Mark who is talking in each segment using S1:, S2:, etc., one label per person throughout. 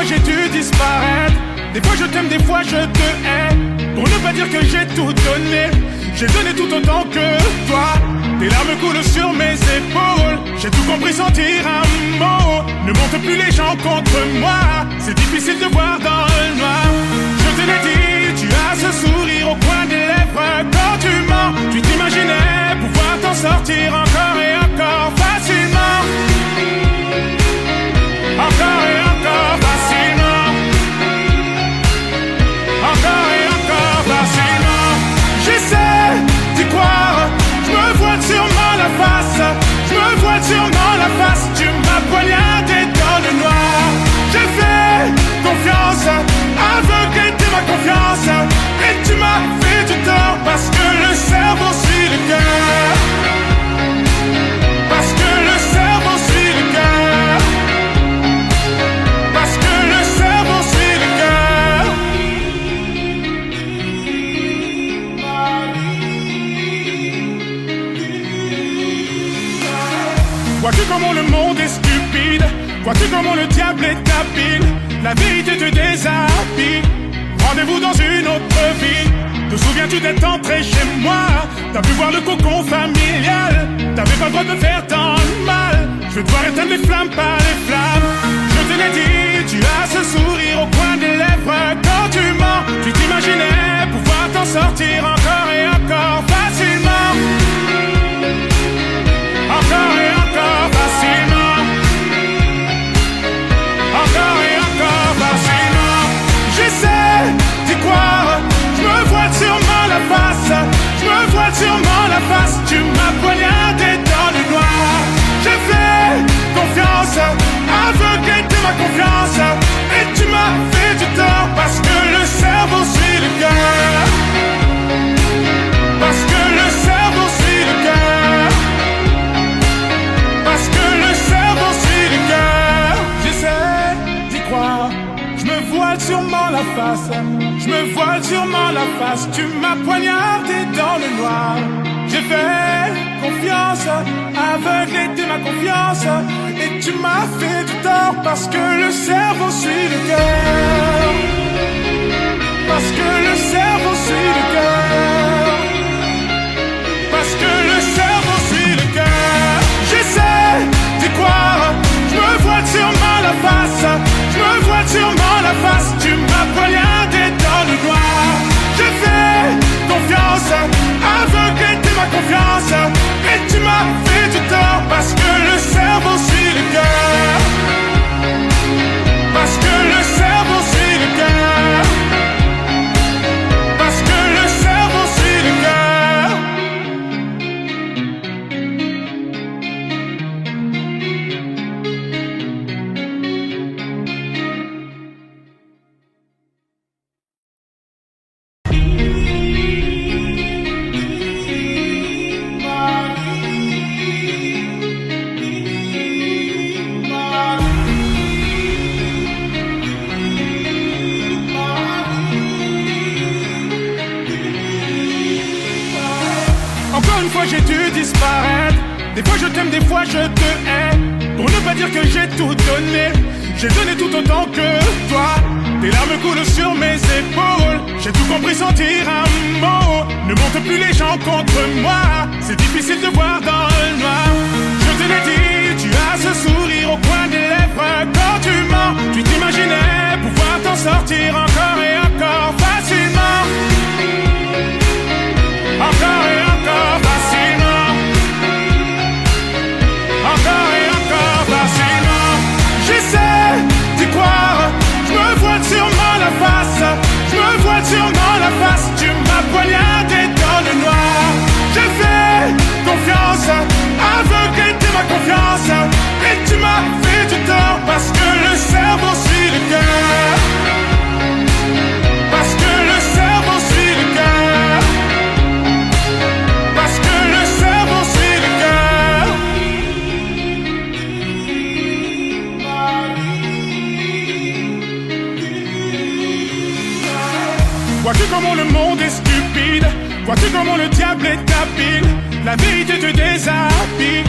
S1: fois j'ai dû disparaître. Des fois je t'aime, des fois je te hais. Pour ne pas dire que j'ai tout donné, j'ai donné tout autant que toi. Tes larmes coulent sur mes épaules. J'ai tout compris sans dire un mot. Ne monte plus les gens contre moi. C'est difficile de voir dans le noir. Je te l'ai dit, tu as ce sourire au coin des lèvres. Quand tu mens, tu t'imaginais pouvoir t'en sortir encore et encore facilement. Encore et encore facilement. Encore et encore facilement. J'essaie d'y croire. Je me voile sûrement la face. Je me voile sûrement la face. Tu m'as poignardé dans le noir. J'ai fait confiance, aveuglé de ma confiance. Et tu m'as fait du tort parce que le cerveau suit le cœur. Parce que le cerveau suit le cœur. Parce que le cerveau suit le cœur. Vois-tu comment le monde est stupide? Vois-tu comment le diable est habile? La vérité te déshabille. Rendez-vous dans une autre vie. Te souviens-tu d'être entré chez moi? T'as pu voir le cocon familial. T'avais pas le droit de faire tant de mal. Je vais devoir éteindre les flammes par les flammes. Je te l'ai dit, tu as ce sourire au coin des lèvres. Quand tu mens, tu t'imaginais pouvoir t'en sortir encore et encore facilement. Encore et encore facilement. Encore et encore facilement. J'essaie d'y croire. Je me voile sûrement la face. Je me voile sûrement la face. Tu m'as poignardé dans le noir. J'ai fait confiance, aveuglé de ma confiance. Et tu m'as fait du tort parce que le cerveau suit le cœur. Parce que le cerveau suit le cœur. Parce que le cerveau suit le cœur. J'essaie d'y croire. Je me voile sûrement la face. Je me voile sûrement la face. Tu m'as poignardé dans le noir. J'ai fait confiance, aveuglé de ma confiance. Et tu m'as fait du tort parce que le cerveau suit le cœur. Parce que le cerveau suit le cœur. Parce que le cerveau suit le cœur. J'essaie d'y croire. Je me voile sûrement la face. Je me voile sûrement la face. Tu m'as poignardé dans le noir. J'ai fait confiance, aveuglé de ma confiance. Et tu m'as fait du tort parce que le cerveau suit le cœur. Parce que le cerveau suit le cœur. Parce que le cerveau suit le cœur. Encore une fois j'ai dû disparaître. Des fois je t'aime, des fois je te hais. Pour ne pas dire que j'ai tout donné, j'ai donné tout autant que toi. Tes larmes coulent sur mes épaules. J'ai tout compris sans dire un mot. Ne monte plus les gens contre moi. C'est difficile de voir dans le noir. Je te l'ai dit, tu as ce sourire au coin des lèvres. Quand tu mens, tu t'imaginais pouvoir t'en sortir encore et encore facilement. Encore et encore facilement. Encore et encore facilement. J'essaie d'y croire. Je me voile sûrement la face. Je me voile sûrement la face. Tu m'as poignardé dans le noir. J'ai fait confiance, aveuglé de ma confiance. Et tu m'as fait du tort parce que le cerveau suit le cœur. Parce que le cerveau suit le cœur. Parce que le cerveau suit le cœur. Vois-tu comment le monde est stupide? Vois-tu comment le diable est habile? La vérité te déshabille.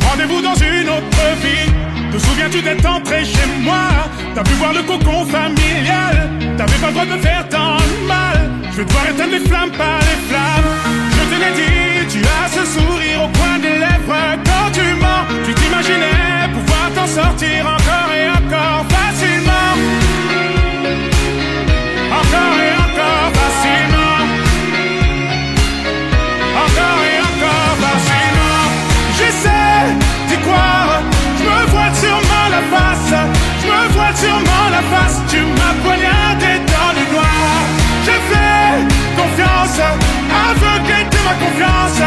S1: Rendez-vous dans une autre vie. Te souviens-tu d'être entré chez moi? T'as pu voir le cocon familial. T'avais pas le droit de me faire tant de mal. Je vais devoir éteindre les flammes, pas les flammes. Je te l'ai dit, tu as ce sourire au coin des lèvres. Quand tu mens, tu t'imaginais pouvoir t'en sortir encore et encore facilement. Encore et encore facilement. Encore et encore facilement. J'essaie d'y croire. Je me voile sûrement la face. Je me voile sûrement la face. Tu m'as poignardé dans le noir. J'ai fait confiance, aveuglé de ma confiance.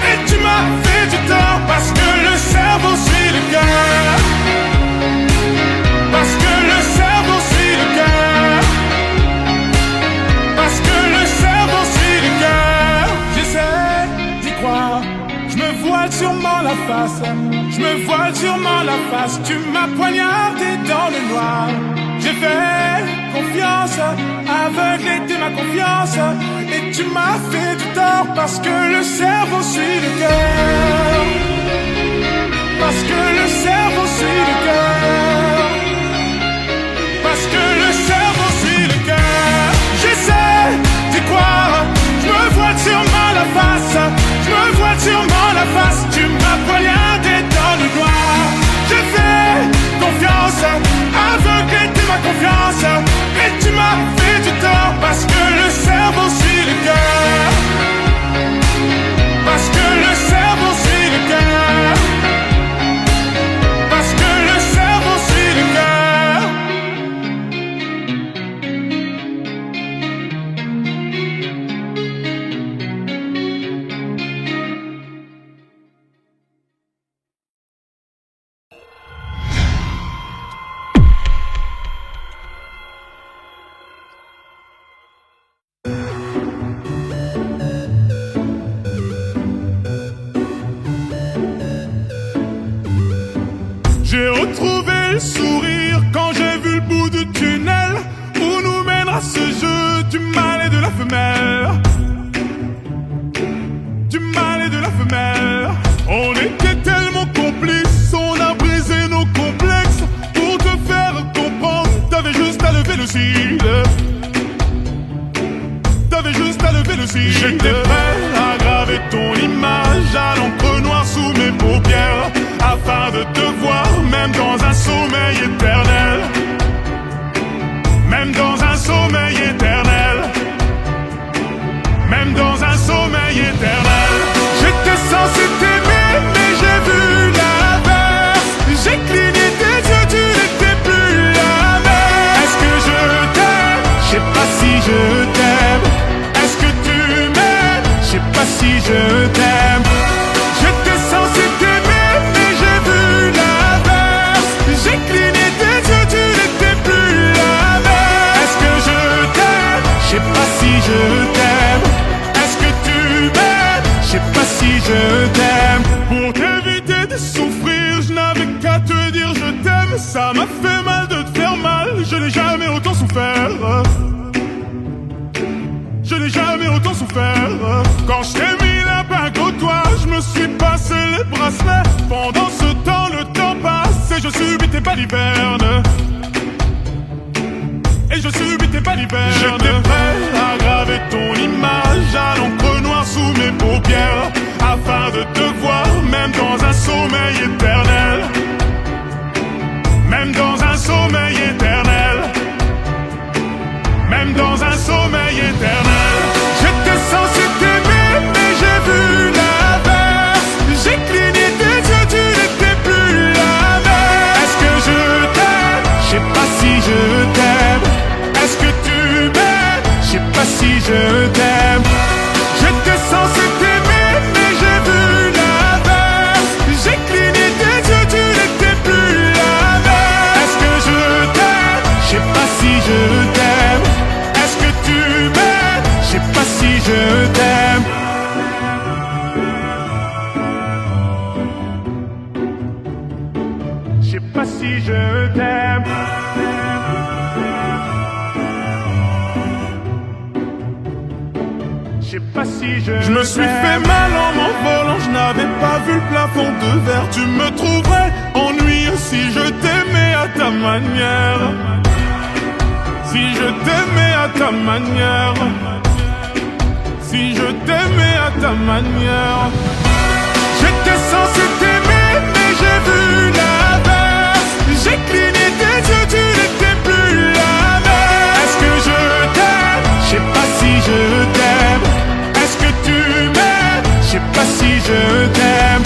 S1: Et tu m'as fait du tort. Parce que le cerveau suit le cœur. Parce que le cerveau suit le cœur. Parce que le cerveau suit le cœur. J'essaie d'y croire. Je me voile sûrement la face. Je me voile sûrement la face. Tu m'as poignardé dans le noir. J'ai fait confiance, aveuglé de ma confiance. Et tu m'as fait du tort. Parce que le cerveau suit le cœur. Parce que le cerveau suit le cœur. Parce que le cerveau suit le cœur. J'essaie d'y croire. Je me voile sûrement la face. Je me voile sûrement la face. Tu m'as poignardé dans le noir. J'ai fait confiance, aveuglé de ma confiance. Et tu m'as fait du tort. Parce que le cerveau suit le cœur. Parce que le cerveau suit le cœur. Parce que le cerveau suit le cœur. J'ai retrouvé le sourire quand j'ai vu le bout du tunnel où nous mènera ce jeu du mâle et de la femelle. Du mâle et de la femelle. On était tellement complices, on a brisé nos complexes. Pour te faire comprendre, t'avais juste à lever le cil. T'avais juste à lever le cil. J'étais prêt à graver ton image à l'encre noire sous mes paupières, afin de te voir, même dans un sommeil éternel. Même dans un sommeil éternel. Même dans un sommeil éternel. J'étais censé t'aimer, mais j'ai vu l'inverse. J'ai cligné tes yeux, tu n'étais plus la même. Est-ce que je t'aime? Je sais pas si je t'aime. Est-ce que tu m'aimes? Je sais pas si je t'aime. J'étais censé t'aimer, mais j'ai vu l'inverse. J'ai cligné tes yeux, tu n'étais plus la même. Est-ce que je t'aime? Je sais pas si je t'aime. Est-ce que tu m'aimes? Je sais pas si je t'aime. Pour t'éviter de souffrir, je n'avais qu'à te dire je t'aime. Ça m'a fait mal de te faire mal, je n'ai jamais autant souffert. Je n'ai jamais autant souffert. Quand je t'ai mis la bague au doigt, je me suis passé les bracelets. Pendant ce temps, le temps passe et je subis tes balivernes. Et je subis tes balivernes. J'étais prêt à graver ton image à l'encre noire sous mes paupières, afin de te voir, même dans un sommeil éternel. Même dans un sommeil éternel. Même dans un sommeil éternel. J'étais censé t'aimer, mais j'ai vu l'inverse. J'ai cligné tes yeux, tu n'étais plus la même. Est-ce que je t'aime? Je sais pas si je t'aime. Est-ce que tu m'aimes? Je sais pas si je t'aime. J'étais censé t'aimer, mais j'ai vu l'inverse. J'ai cligné tes yeux, tu n'étais plus la même. Est-ce que je t'aime? Je sais pas si je t'aime. Est-ce que tu m'aimes? Je sais pas si je t'aime. Je sais pas si je t'aime. Je sais pas si je me suis fait mal en m'envolant. Je n'avais pas vu le plafond de verre. Tu me trouverais ennuyeux si je manière, si je t'aimais à ta manière, si je t'aimais à ta manière, j'étais censé t'aimer mais j'ai vu l'inverse. J'ai cligné tes yeux, tu n'étais plus la même. Est-ce que je t'aime? Je sais pas si je t'aime. Est-ce que tu m'aimes? Je sais pas si je t'aime.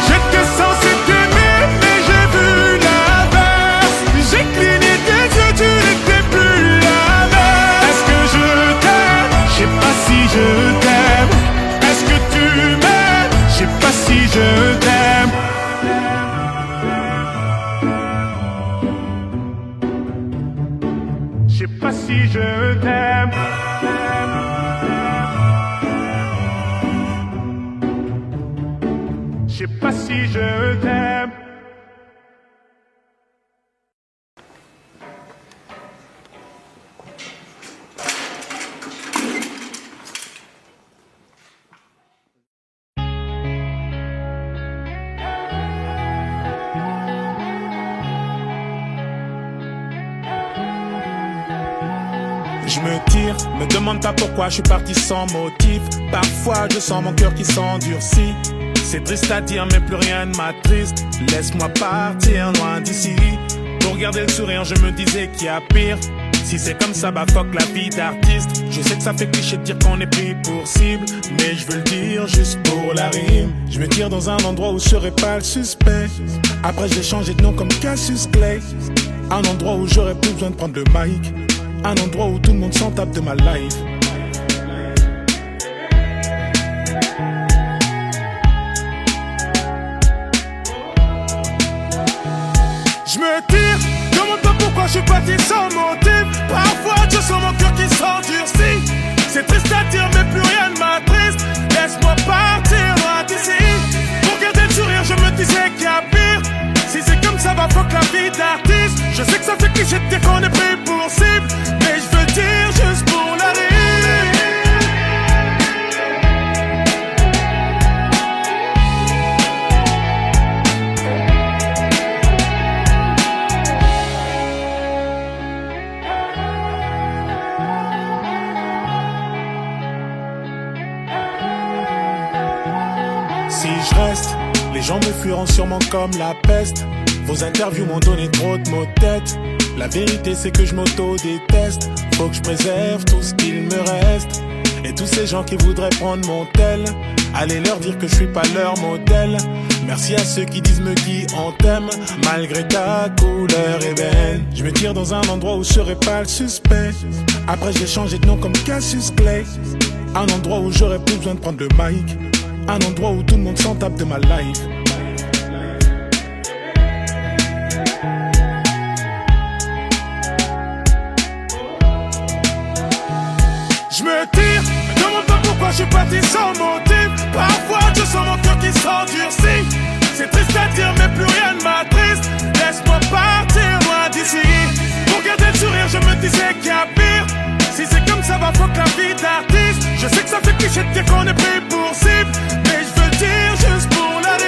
S1: J'étais censé t'aimer mais j'ai vu l'inverse. J'ai cligné tes yeux, tu n'étais plus la même. Est-ce que je t'aime? Je sais pas si je t'aime. Est-ce que tu m'aimes? Je sais pas si je t'aime. Je sais pas si je t'aime. Je sais pas si je t'aime. Je me tire, me demande pas pourquoi je suis parti sans motif. Parfois je sens mon cœur qui s'endurcit. C'est triste à dire mais plus rien ne m'attriste. Laisse-moi partir loin d'ici. Pour garder le sourire je me disais qu'il y a pire. Si c'est comme ça bah fuck la vie d'artiste. Je sais que ça fait cliché de dire qu'on est pris pour cible, mais je veux le dire juste pour la rime. Je me tire dans un endroit où je serai pas le suspect. Après j'ai changé de nom comme Cassius Clay. Un endroit où j'aurais plus besoin de prendre le mic. Un endroit où tout le monde s'en tape de ma life. Je me tire, demande pas pourquoi je suis parti sans motif. Parfois je sens mon cœur qui s'endurcit. C'est triste à dire mais plus rien ne m'attriste. Laisse-moi partir loin d'ici. Pour garder le sourire je me disais qu'il y a pire. Si c'est comme ça, bah fuck la vie d'artiste. Je sais que ça fait cliché de dire qu'on est pris pour cible, mais je veux dire juste pour la rime. Si je reste, les gens me fuiront sûrement comme la peste. Vos interviews m'ont donné trop de maux de tête. La vérité c'est que je m'auto-déteste. Faut que je préserve tout ce qu'il me reste. Et tous ces gens qui voudraient prendre mon tel, allez leur dire que je suis pas leur modèle. Merci à ceux qui disent me qui on t'aime, malgré ta couleur ébène. Je me tire dans un endroit où je serai pas le suspect. Après j'ai changé de nom comme Cassius Clay. Un endroit où j'aurais plus besoin de prendre le mic. Un endroit où tout le monde s'en tape de ma life. Je me tire, me demande pas pourquoi je suis parti sans motif. Parfois je sens mon cœur qui s'endurcit. C'est triste à dire mais plus rien ne m'attriste. Laisse-moi partir loin d'ici. Pour garder le sourire je me disais qu'il y a pire. Si c'est comme ça va fuck la vie d'artiste. Je sais que ça fait cliché de dire qu'on est pris pour cible, mais je veux dire juste pour la rime.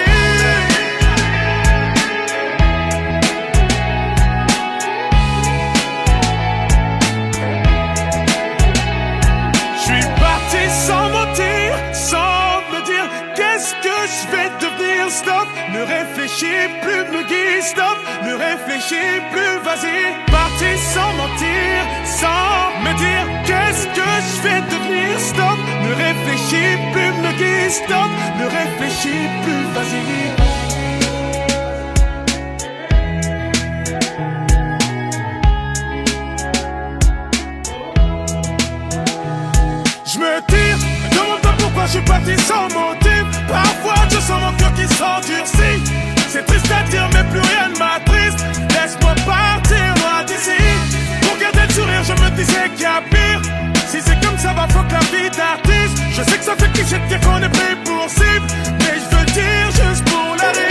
S1: Sans mentir, sans me dire qu'est-ce que je vais devenir. Stop, ne réfléchis plus, me guide. Stop, ne réfléchis plus, vas-y. Parti sans mentir, sans me dire qu'est-ce que je vais devenir. Stop, ne réfléchis plus, me guide. Stop, ne réfléchis plus, vas-y. Je me tire, me demande pas pourquoi je suis parti sans motif. Parfois je sens mon cœur qui s'endurcit. C'est triste à dire mais plus rien ne m'attriste. Laisse-moi partir loin d'ici. Pour garder le sourire je me disais qu'il y a pire. Si c'est comme ça va fuck la vie d'artiste. Je sais que ça fait cliché de dire qu'on est pris pour cible, mais je veux dire juste pour la rime.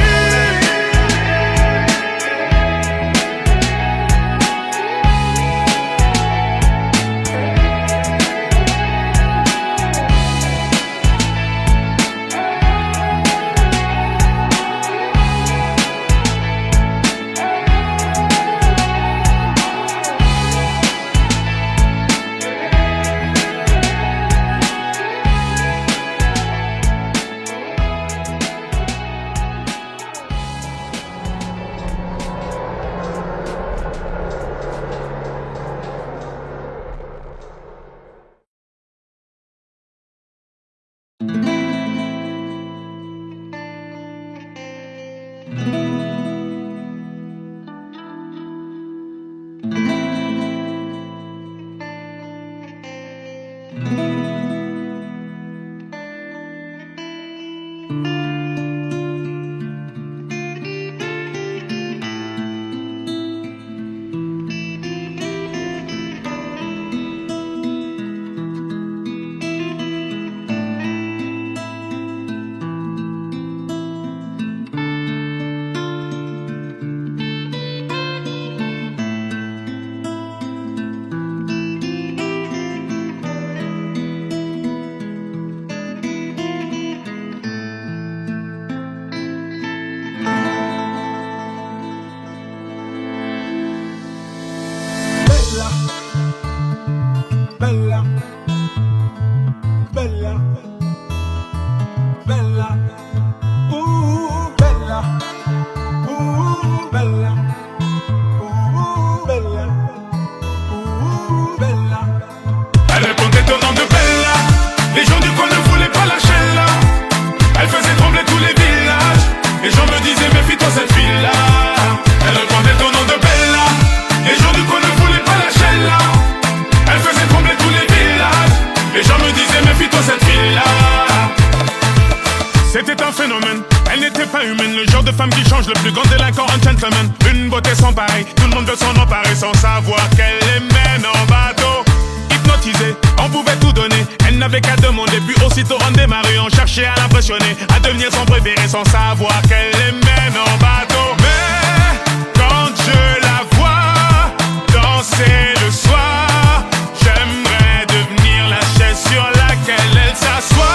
S1: plus grand délinquant, un gentleman. Une beauté sans pareil, tout le monde veut s'en emparer sans savoir qu'elle les mène en bateau. Hypnotisée, on pouvait tout donner. Elle n'avait qu'à demander, puis aussitôt on démarrait. On cherchait à l'impressionner, à devenir son préféré sans savoir qu'elle les mène en bateau. Mais quand je la vois danser le soir, j'aimerais devenir la chaise sur laquelle elle s'assoit.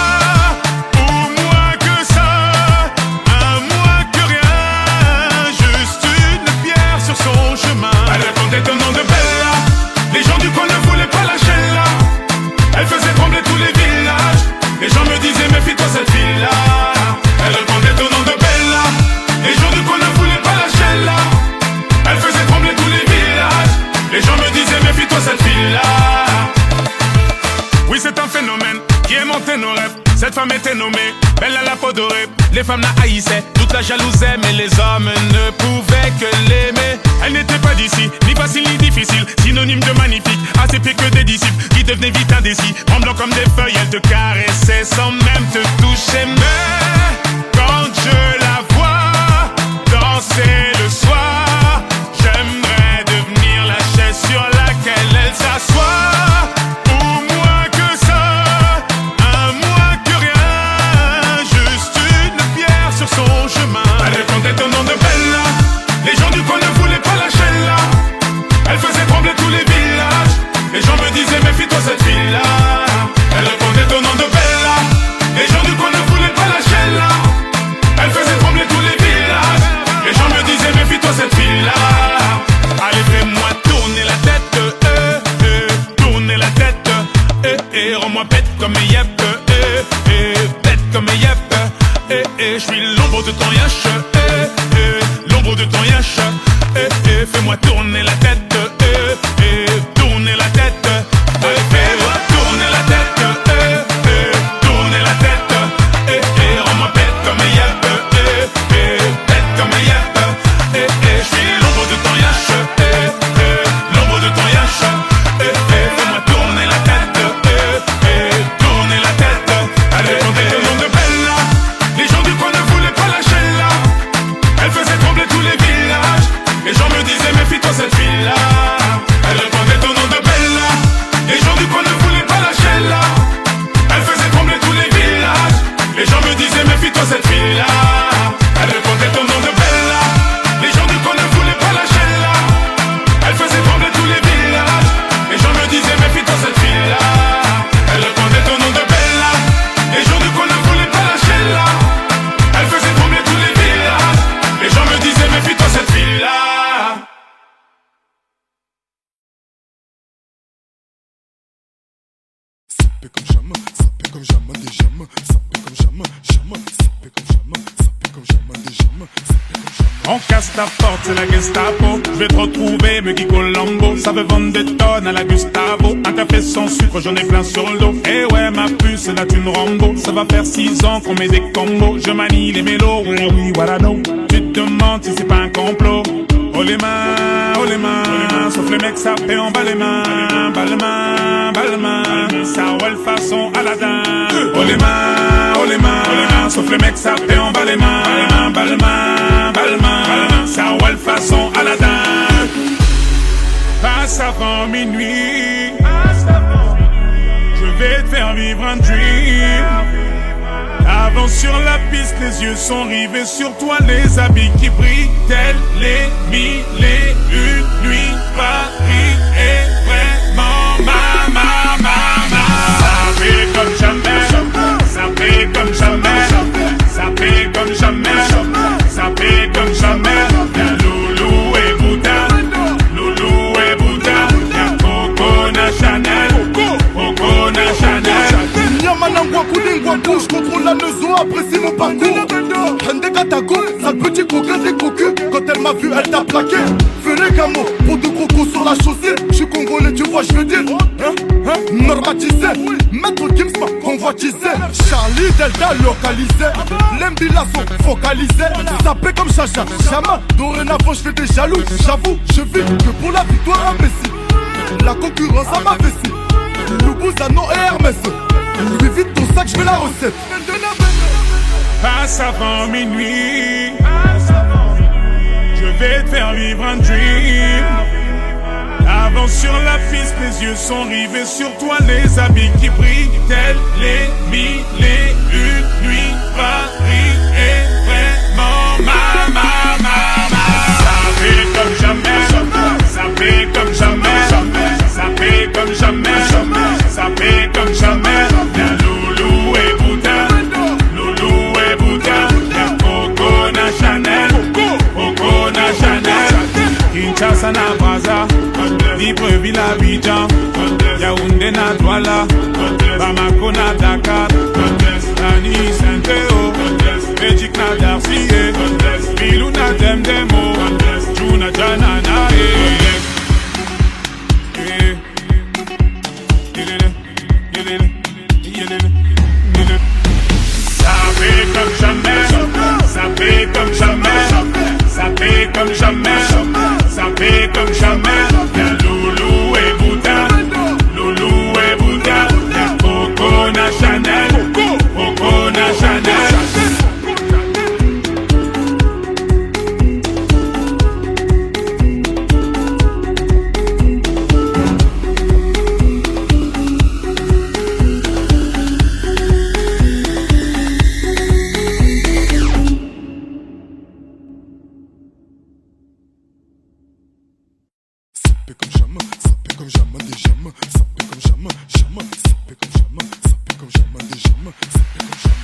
S1: Ou moins que ça, un moins que rien, juste une pierre sur son chemin. Elle répondait au nom de Bella, les gens du coin ne voulaient pas lâcher là. Elle faisait trembler tous les villages, les gens me disaient méfie-toi cette fille-là. Elle répondait au nom de Bella, les gens du coin ne voulaient pas lâcher là. Elle faisait trembler tous les villages, les gens me disaient méfie-toi cette fille-là. Oui, c'est un phénomène qui aimantait nos rêves. Cette femme était nommée Bella la peau dorée. Les femmes la haïssaient, toute la jalousaient, mais les hommes ne pouvaient que l'aimer. Elle n'était pas d'ici, ni facile ni difficile, synonyme de magnifique, à ses pieds que des disciples qui devenaient vite indécis. Tremblant comme des feuilles, elle te caressait sans même te toucher. Mais quand je la vois danser le soir, j'aimerais devenir la chaise sur laquelle elle s'assoit. Au nom de Bella, les gens du coin ne voulaient pas lâcher là. Elle faisait trembler tous les villages, les gens me disaient méfie-toi cette fille-là. Elle répondait au nom de Bella, les gens du coin ne voulaient pas lâcher là. Elle faisait trembler tous les villages, les gens me disaient méfie-toi cette fille-là. Allez fais-moi tourner la tête, tourner la tête, rends-moi bête comme yep, bête comme yep, je suis l'ombre de ton yash. L'ombre de ton yash, fais-moi tourner la tête, tourner la tête, fais-moi tourner la tête, tourner la tête, rends-moi bête comme yep, bête comme yep, je suis l'ombre de ton yash, l'ombre de ton yash, fais-moi tourner la tête, tourner la tête, allez, on est au nom de Bella, les gens du coin ne voulaient pas lâcher là. Elle faisait trembler tous les villages, les gens me disaient méfie-toi cette fille-là. Elle répondait au nom de Bella, les gens du coin ne voulaient pas lâcher là. Elle faisait trembler tous les villages, les gens me disaient méfie-toi cette fille-là. Elle répondait au nom de Bella, les gens du coin ne voulaient pas lâcher là. Elle faisait trembler tous les villages, les gens me disaient méfie-toi cette fille-là. Elle répondait au nom de Bella, les gens du coin ne voulaient pas lâcher là. Elle faisait trembler tous les villages, les gens me disaient méfie-toi cette fille-là.
S2: Sapé comme jamais, sapé comme jamais des jamais, sapé comme jamais, jamais, sapé comme jamais, sapé comme jamais des jamais, sapé comme jamais.
S1: On casse ta porte, c'est la Gestapo. Je vais te retrouver, me Guy Colombo. Ça veut vendre des tonnes à la Gustavo. Un café sans sucre, j'en ai plein sur le dos. Eh ouais, ma puce, là tu me Rambo. Ça va faire 6 ans qu'on met des combos. Je manie les mélos, oui, oui, voilà, no. Tu te demandes si c'est pas un complot. Oh les mains, sauf les mecs, ça fait en bas les mains. Bas les mains, ça roule façon Aladdin. Oh les mains, sauf les mecs, ça fait en bas les mains. Bas les mains, ça roule façon Aladdin. Passe avant minuit, je vais te faire vivre un dream. Avance sur la piste, les yeux sont rivés sur toi, les habits qui brillent, tels les mille et une nuits. Paris est vraiment ma. Ça fait comme jamais, ça fait comme jamais, ça fait comme jamais, ça fait comme jamais. Y'a Loulou et Bouddha, y'a Coco na Chanel, Coco na Chanel.
S2: Yamanangwa Koulingwa Kou, je contrôle la leçon, apprécie mon parcours. Hende Katako, sale petit coquin des cocus. Quand elle m'a vu, elle t'a plaqué. Ferai camo, pour de crocos sur la chaussée. Je suis congolais, tu vois, je veux dire. Normatisé, maître Gims m'a convoitisé. Charlie Delta localisé. L'embilasso focalisé. Sapé comme Chacha, Chama. Dorénavant, je fais des jaloux. J'avoue, je vis que pour la victoire imbécile. La concurrence à ma vessie. Loubouzanon et Hermès. Lui vite ton sac, je veux la recette.
S1: Passe avant minuit, faire vivre un dream. Avance sur la piste, les yeux sont rivés sur toi, les habits qui brillent, tels les mille et une nuits. Paris est vraiment ma. Ça fait comme jamais, ça fait comme jamais, ça fait comme jamais, ça fait comme jamais. Y'a Loulou et Bouddha, Loulou et Bouddha, y'a Coco na Chanel, Coco na Chanel. Kinshasa na Brazza, Libreville à Abidjan, Yaoundé na Douala, Bamako na Dakar, Nani Saint-Théo, Belgique na Darcy, Bilou na Demdemo, Juna Jana na Ça fait comme jamais, ça fait comme jamais, ça fait comme jamais, ça fait comme jamais. Y'a Loulou et Bouddha, Loulou et Bouddha, y'a Coco na Chanel, Coco na Chanel.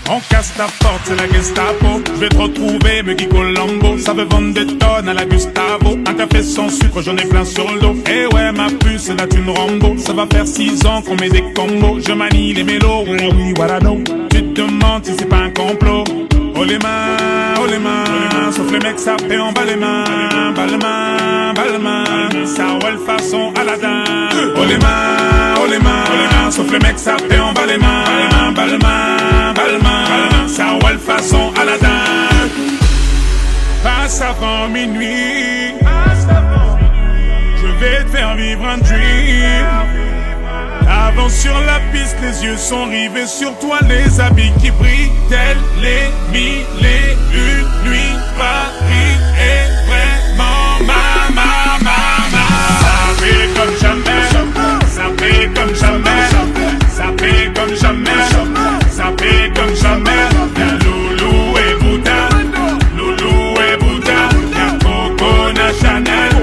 S1: On casse ta porte, c'est la Gestapo. Je vais te retrouver, me Guy Colombo. Ça veut vendre des tonnes à la Gustavo. Un café sans sucre, j'en ai plein sur le dos. Eh ouais, ma puce, c'est la thune Rambo. Ça va faire 6 ans qu'on met des combos. Je manie les mélos, oui, voilà, non. Tu te demandes si c'est pas un complot. Oh les mains, sauf les mecs, ça fait en bas les mains. Bas les mains, ça roule façon Aladdin. Oh les mains, sauf les mecs, ça fait en bas les mains. Bas les mains, ça roule façon Aladdin. Passe avant minuit, je vais te faire vivre un dream. Avance sur la piste, les yeux sont rivés sur toi, les habits qui brillent, tels les mille et une nuits. Paris est vraiment ma. Ça fait comme jamais, ça fait comme jamais, ça fait comme jamais, ça fait comme jamais. Y'a Loulou et Bouddha, Loulou et Bouddha, y'a Coco na Chanel,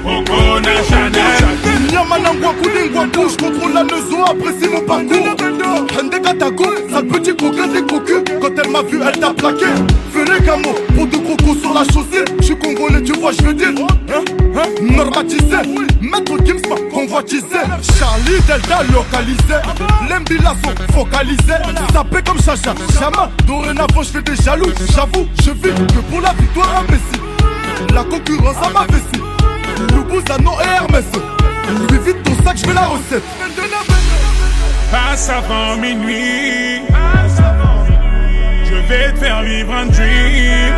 S1: Coco na Chanel.
S2: Yamanangwa Koulingwa Kou, je contrôle la leçon, apprécie mon parcours. Hende Katago, sale petit coquin des cocus. Quand elle m'a vu, elle t'a plaqué. Ferai Gamo, pour de crocos sur la chaussée. Je suis congolais, tu vois, je veux dire. Normatisé, maître Gims m'a convoitisé. Charlie Delta localisé. L'Embila sont focalisés. Sapé comme Chacha, Chama. Dorénavant, je fais des jaloux. J'avoue, je vis que pour la victoire imbécile. La concurrence à ma vessie. Loubouzanon et Hermès. Lui vite ton sac, je fais la recette.
S1: Passe avant minuit, je vais te faire vivre un dream.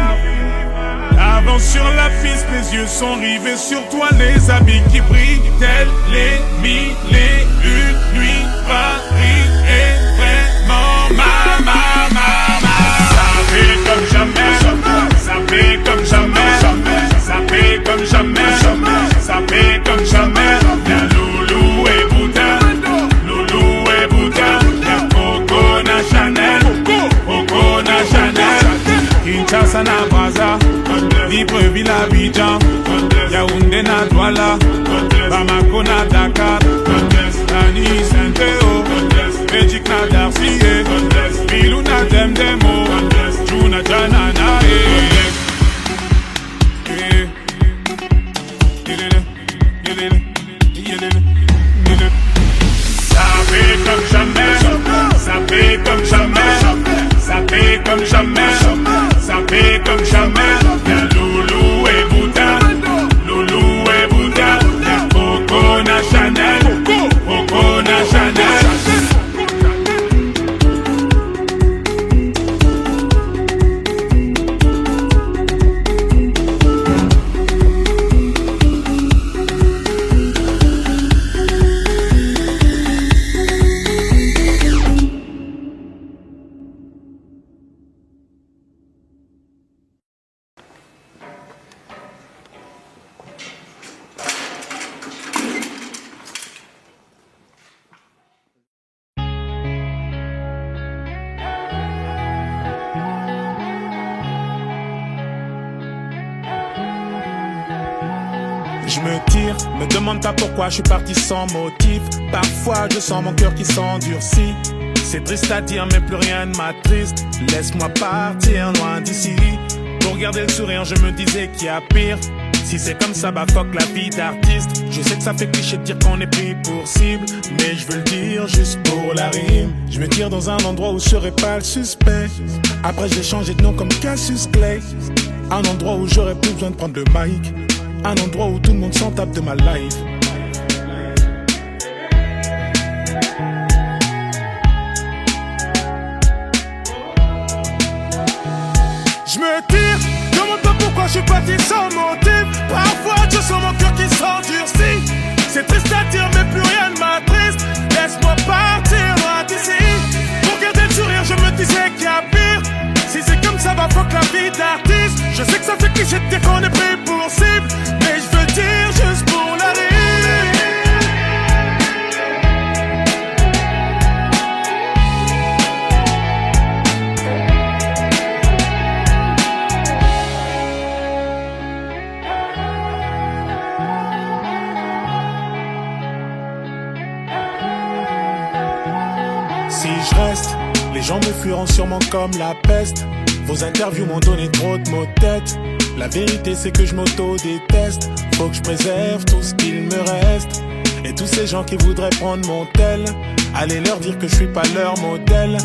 S1: Avance sur la piste, les yeux sont rivés sur toi, les habits qui brillent, tels les mille et une nuits. Paris est vraiment ma. Ça fait comme jamais, ça fait comme jamais, ça fait comme jamais, ça fait comme jamais. Y'a Loulou et Bouddha, Loulou et Bouddha, y'a Coco na Chanel, Coco na Chanel. Kinshasa na Brazza, Libreville à Abidjan, Yaoundé na Douala, Bamako na Dakar, Nani Saint-Théo, Belgique na Darcy, Bilou na Demdemo, Juna Jana na Ça fait comme jamais, ça fait comme jamais, ça fait comme jamais, ça fait comme jamais. Y'a Loulou et Bouddha, Loulou et Bouddha, y'a Coco na Chanel, Coco na Chanel. Je me tire, me demande pas pourquoi je suis parti sans motif. Parfois je sens mon cœur qui s'endurcit. C'est triste à dire mais plus rien ne m'attriste. Laisse-moi partir loin d'ici. Pour garder le sourire je me disais qu'il y a pire. Si c'est comme ça bah fuck la vie d'artiste. Je sais que ça fait cliché de dire qu'on est pris pour cible, mais je veux le dire juste pour la rime. Je me tire dans un endroit où je serai pas le suspect. Après j'ai changé de nom comme Cassius Clay. Un endroit où j'aurais plus besoin de prendre le mic. Un endroit où tout le monde s'en tape de ma life. Je me tire, demande pas pourquoi je suis parti sans motif. Parfois je sens mon cœur qui s'endurcit. C'est triste à dire mais plus rien ne m'attriste. Laisse-moi partir loin d'ici. Pour garder le sourire je me disais qu'il y a pire. Si c'est comme ça va fuck la vie d'artiste. Je sais que ça fait cliché de dire qu'on est pris pour cible, mais je veux dire juste pour la rime. Si je reste, les gens me fuiront sûrement comme la peste. Vos interviews m'ont donné trop de maux de tête. La vérité c'est que je m'auto-déteste. Faut que je préserve tout ce qu'il me reste. Et tous ces gens qui voudraient prendre mon tel, allez leur dire que je suis pas leur modèle.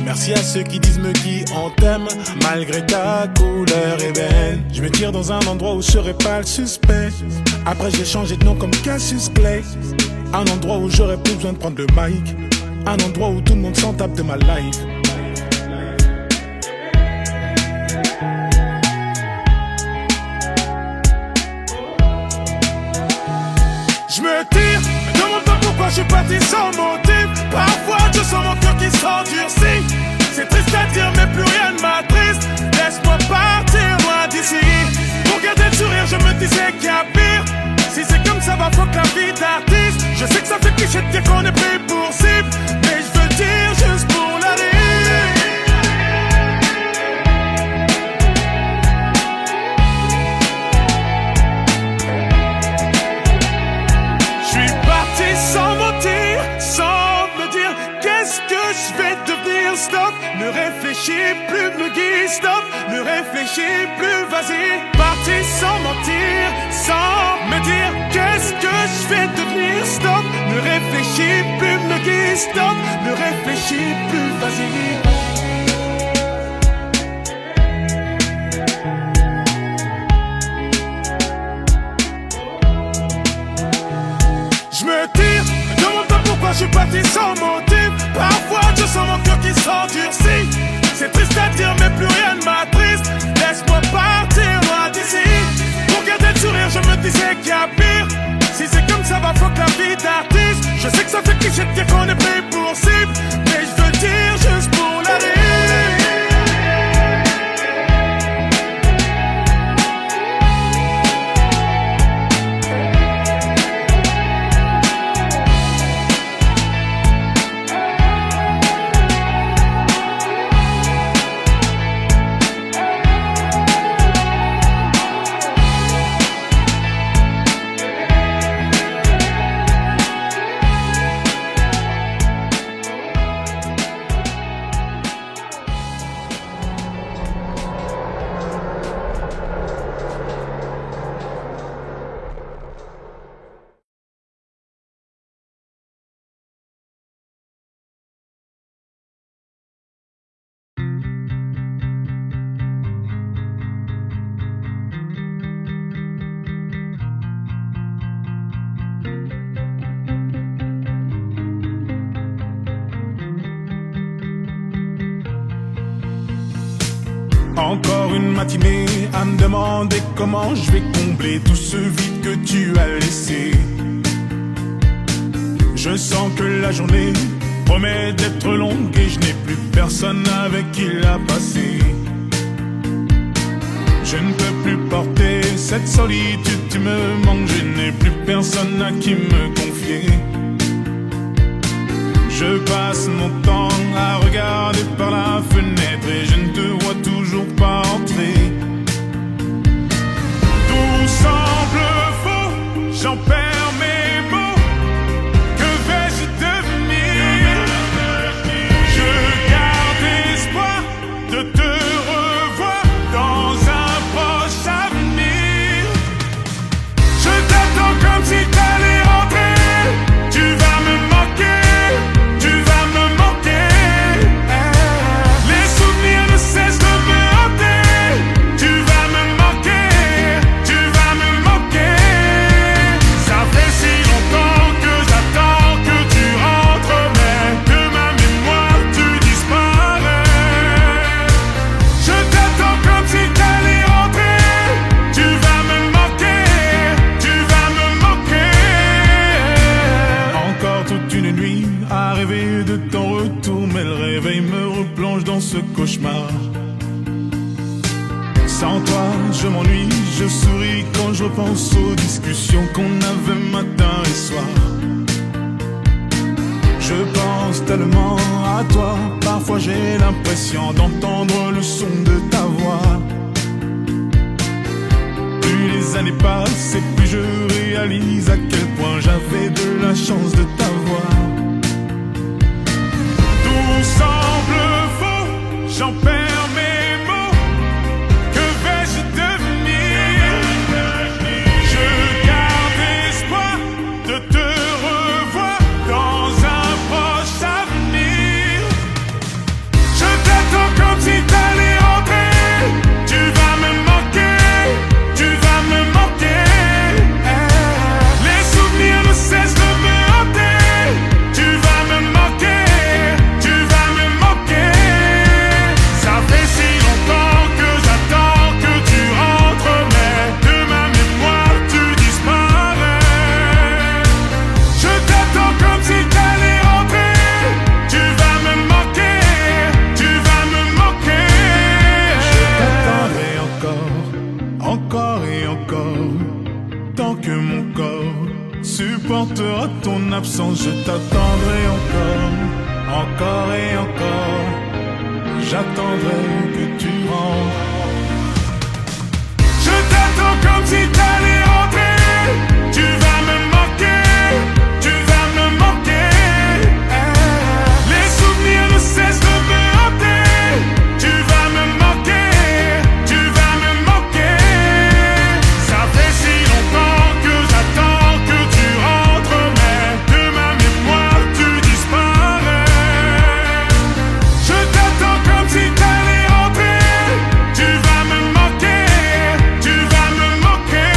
S1: Merci à ceux qui disent me qui on t'aime, malgré ta couleur ébène. Je me tire dans un endroit où je serai pas le suspect. Après j'ai changé de nom comme Cassius Clay. Un endroit où j'aurais plus besoin de prendre le mic. Un endroit où tout le monde s'en tape de ma life. Je me tire, me demande pas pourquoi je suis parti sans motif. Parfois je sens mon cœur qui s'endurcit. C'est triste à dire mais plus rien ne m'attriste. Laisse-moi partir loin d'ici. Pour garder le sourire je me disais qu'il y a pire. Si c'est comme ça va fuck la vie d'artiste. Je sais que ça fait cliché de dire qu'on est pris pour cible, mais je veux dire juste pour la rime. Sans mentir, sans me dire qu'est-ce que je vais devenir. Stop, ne réfléchis plus, me guide. Stop, ne réfléchis plus, vas-y. Parti sans mentir, sans me dire qu'est-ce que je vais devenir. Stop, ne réfléchis plus, me guide. Stop, ne réfléchis plus, vas-y. Je me tire, me demande pas pourquoi je suis parti sans motif. Parfois je sens mon cœur qui s'endurcit. C'est triste à dire mais plus rien ne m'attriste. Laisse-moi partir loin d'ici. Pour garder le sourire je me disais qu'il y a pire. Si c'est comme ça va fuck la vie d'artiste. Je sais que ça fait cliché de dire qu'on est pris pour cible, mais je veux dire juste pour la rime. Encore une matinée à me demander comment je vais combler tout ce vide que tu as laissé. Je sens que la journée promet d'être longue et je n'ai plus personne avec qui la passer. Je ne peux plus porter cette solitude, tu me manques, je n'ai plus personne à qui me confier. Je passe mon temps à regarder par la fenêtre et je ne te vois toujours pas entrer. Tout semble faux, ce cauchemar. Sans toi, je m'ennuie, je souris quand je repense aux discussions qu'on avait matin et soir. Je pense tellement à toi, parfois j'ai l'impression d'entendre le son de ta voix. Plus les années passent et plus je réalise à quel point j'avais de la chance de t'avoir. Tout semble faux, j'en perds mes mots. Que vais-je devenir? Je garde espoir de te revoir dans un proche avenir. Je t'attends comme si t'allais rentrer. Tu vas me manquer, tu vas me manquer. Les souvenirs ne cessent de me hanter. Tu vas me manquer, tu vas me manquer. Ça fait si longtemps que j'attends que tu rentres, mais de ma mémoire tu disparais. Je t'attends comme si t'allais rentrer. Tu vas me manquer, tu vas me manquer. Je t'attendrai encore, encore et encore. Tant que mon corps supportera ton absence, je t'attendrai encore, encore et encore. J'attendrai que tu rentres. Je t'attends comme si t'allais rentrer. Tu vas me manquer, tu vas me manquer. Les souvenirs ne cessent de me hanter. Tu vas me manquer, tu vas me manquer. Ça fait si longtemps que j'attends que tu rentres, mais de ma mémoire tu disparais. Je t'attends comme si t'allais rentrer. Tu vas me manquer, tu vas me manquer.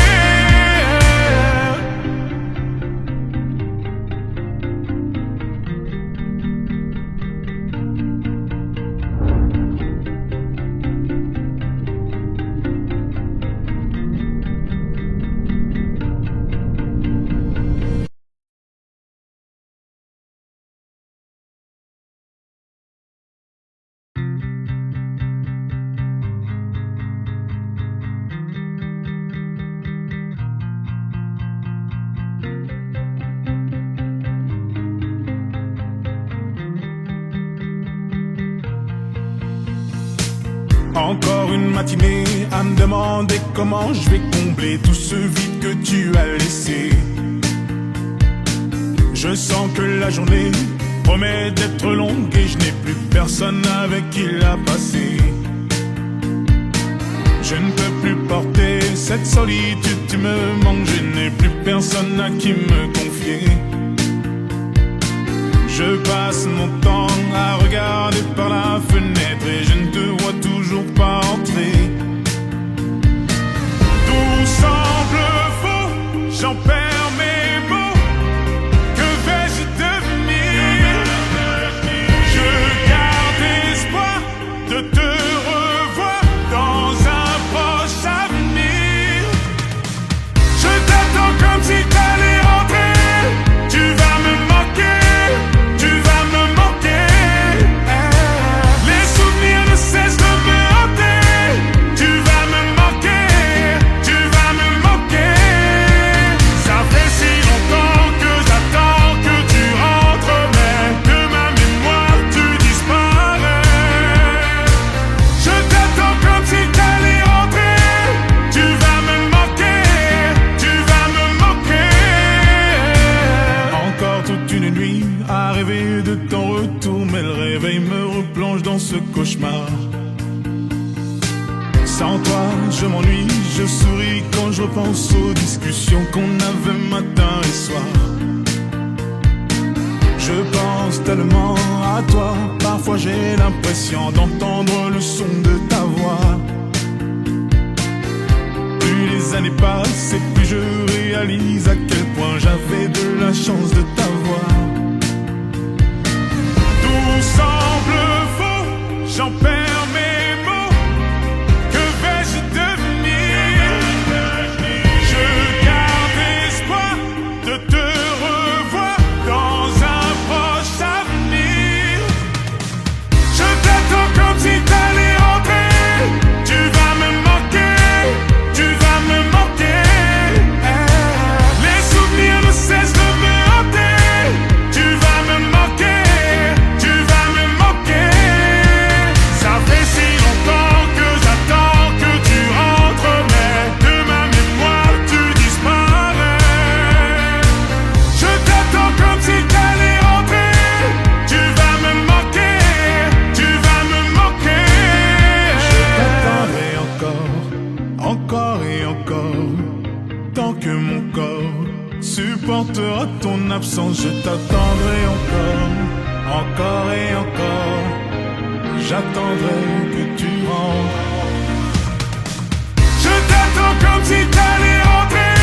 S1: Encore une matinée à me demander comment je vais combler tout ce vide que tu as laissé. Je sens que la journée promet d'être longue et je n'ai plus personne avec qui la passer. Je ne peux plus porter cette solitude, tu me manques, je n'ai plus personne à qui me confier. Je passe mon temps à regarder par la fenêtre et je ne te vois toujours pas entrer. Tout semble faux, j'en perds mes mots. Que vais-je devenir? Je garde espoir de te revoir dans un proche avenir. Je t'attends comme si t'allais rentrer. Tu vas me manquer, tu vas me manquer. Les souvenirs ne cessent de me hanter. Tu vas me manquer, tu vas me manquer. Ça fait si longtemps que j'attends que tu rentres, mais de ma mémoire tu disparais. Je t'attends comme si t'allais rentrer. Tu vas me manquer, tu vas me manquer. Encore toute une nuit à rêver de ton retour, mais le réveil me replonge dans ce cauchemar. Sans toi, je m'ennuie, je souris quand je repense aux discussions qu'on avait matin et soir. Je pense tellement à toi, parfois j'ai l'impression d'entendre le son de ta voix. Plus les années passent et plus je réalise à quel point j'avais de la chance de t'avoir. Tout semble faux, j'en perds mes mots. Que vais-je devenir? Je garde espoir de te revoir dans un proche avenir. Je t'attends comme si mon corps supportera ton absence. Je t'attendrai encore, encore et encore. J'attendrai que tu rentres. Je t'attends comme si t'allais rentrer.